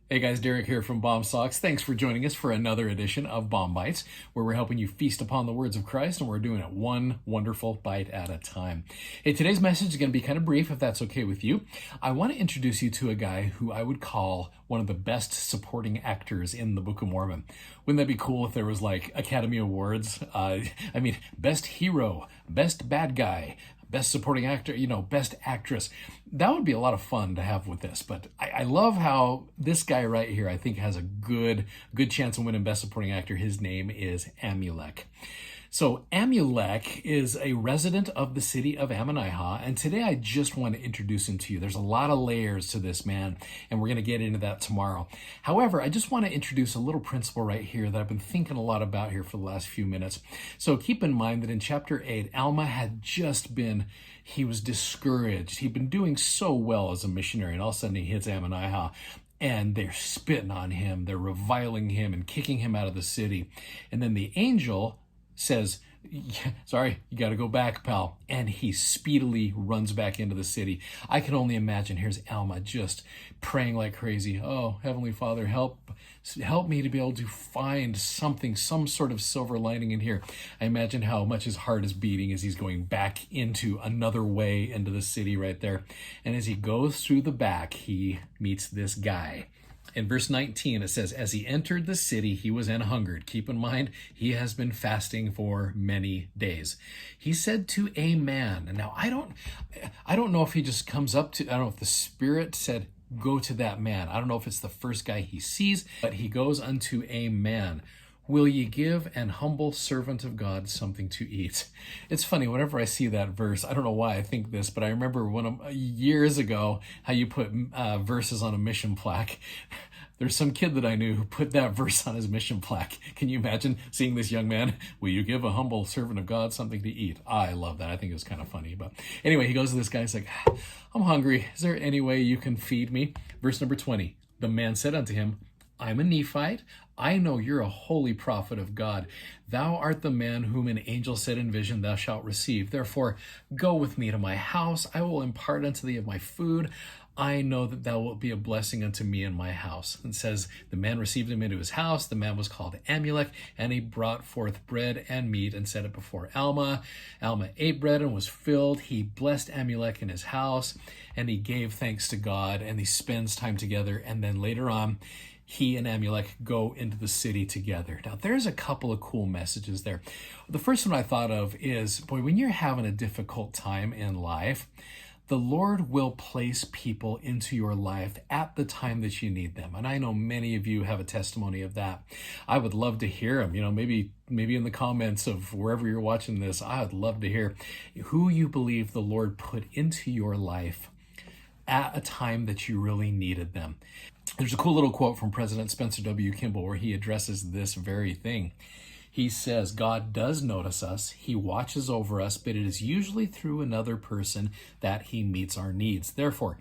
Hey guys, Derek here from Bomb Socks. Thanks for joining us for another edition of Bomb Bites, where we're helping you feast upon the words of Christ, and we're doing it one wonderful bite at a time. Hey, today's message is going to be kind of brief, if that's okay with you. I want to introduce you to a guy who I would call one of the best supporting actors in the Book of Mormon. Wouldn't that be cool if there was like Academy Awards? Best hero, best bad guy, best supporting actor, best actress. That would be a lot of fun to have with this. But I love how this guy right here, I think, has a good chance of winning best supporting actor. His name is Amulek. So Amulek is a resident of the city of Ammonihah, and today I just want to introduce him to you. There's a lot of layers to this man, and we're going to get into that tomorrow. However, I just want to introduce a little principle right here that I've been thinking a lot about here for the last few minutes. So keep in mind that in chapter 8, Alma had he was discouraged. He'd been doing so well as a missionary, and all of a sudden he hits Ammonihah, and they're spitting on him, they're reviling him and kicking him out of the city. And then the angel says, sorry, you got to go back, pal. And he speedily runs back into the city. I can only imagine, here's Alma just praying like crazy. Oh, Heavenly Father, help me to be able to find something, some sort of silver lining in here. I imagine how much his heart is beating as he's going back into another way into the city right there. And as he goes through the back, he meets this guy. In verse 19, it says, as he entered the city, he was an hungered. Keep in mind, he has been fasting for many days. He said to a man, and now I don't know if he just comes up to, I don't know if the Spirit said, go to that man. I don't know if it's the first guy he sees, but he goes unto a man. Will ye give an humble servant of God something to eat? It's funny, whenever I see that verse, I don't know why I think this, but I remember years ago how you put verses on a mission plaque. There's some kid that I knew who put that verse on his mission plaque. Can you imagine seeing this young man? Will you give a humble servant of God something to eat? I love that. I think it was kind of funny. But anyway, he goes to this guy. He's like, I'm hungry. Is there any way you can feed me? Verse number 20. The man said unto him, I'm a Nephite. I know you're a holy prophet of God. Thou art the man whom an angel said in vision, thou shalt receive. Therefore, go with me to my house. I will impart unto thee of my food. I know that thou wilt be a blessing unto me and my house. And says, the man received him into his house. The man was called Amulek, and he brought forth bread and meat and set it before Alma. Alma ate bread and was filled. He blessed Amulek in his house, and he gave thanks to God, and he spends time together. And then later on, he and Amulek go into the city together. Now, there's a couple of cool messages there. The first one I thought of is, boy, when you're having a difficult time in life, the Lord will place people into your life at the time that you need them. And I know many of you have a testimony of that. I would love to hear them. Maybe in the comments of wherever you're watching this, I would love to hear who you believe the Lord put into your life at a time that you really needed them. There's a cool little quote from President Spencer W. Kimball where he addresses this very thing. He says, God does notice us, he watches over us, but it is usually through another person that he meets our needs. Therefore,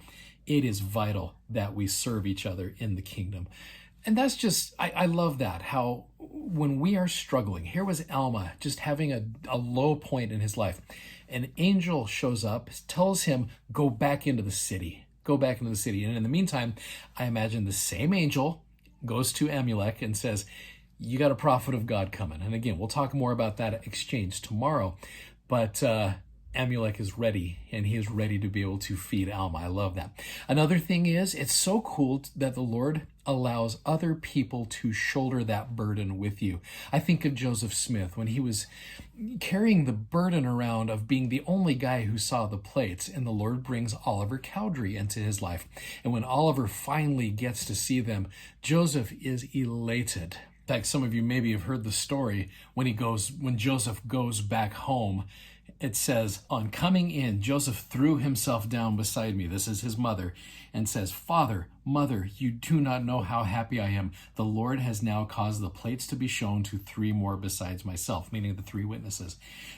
it is vital that we serve each other in the kingdom. And that's just, I love that, how when we are struggling, here was Alma just having a low point in his life. An angel shows up, tells him, go back into the city. Go back into the city. And in the meantime, I imagine the same angel goes to Amulek and says, you got a prophet of God coming. And again, we'll talk more about that exchange tomorrow. But Amulek is ready, and he is ready to be able to feed Alma. I love that. Another thing is, it's so cool that the Lord allows other people to shoulder that burden with you. I think of Joseph Smith when he was carrying the burden around of being the only guy who saw the plates, and the Lord brings Oliver Cowdery into his life. And when Oliver finally gets to see them, Joseph is elated. In fact, some of you maybe have heard the story when Joseph goes back home. It says, on coming in, Joseph threw himself down beside me. This is his mother, and says, Father, Mother, you do not know how happy I am. The Lord has now caused the plates to be shown to 3 more besides myself, meaning the 3 witnesses.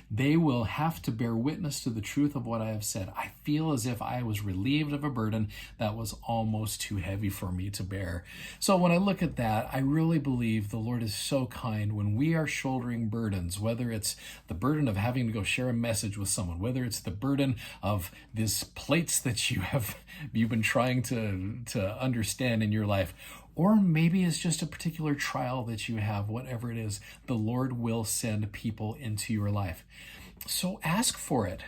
They will have to bear witness to the truth of what I have said. I feel as if I was relieved of a burden that was almost too heavy for me to bear. So when I look at that, I really believe the Lord is so kind when we are shouldering burdens, whether it's the burden of having to go share a message with someone, whether it's the burden of these plates that you've been trying to understand in your life. Or maybe it's just a particular trial that you have, whatever it is, the Lord will send people into your life. So ask for it.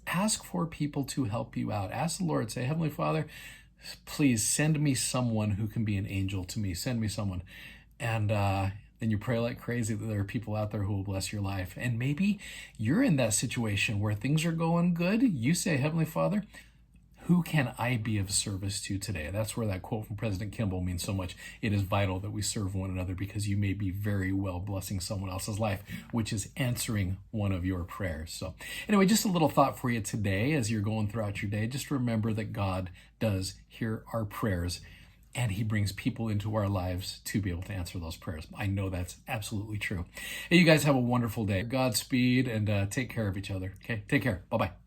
Ask for people to help you out. Ask the Lord, say, Heavenly Father, please send me someone who can be an angel to me. Send me someone. And then you pray like crazy that there are people out there who will bless your life. And maybe you're in that situation where things are going good. You say, Heavenly Father, who can I be of service to today? That's where that quote from President Kimball means so much. It is vital that we serve one another because you may be very well blessing someone else's life, which is answering one of your prayers. So anyway, just a little thought for you today as you're going throughout your day. Just remember that God does hear our prayers and he brings people into our lives to be able to answer those prayers. I know that's absolutely true. Hey, you guys have a wonderful day. Godspeed and take care of each other. Okay, take care. Bye-bye.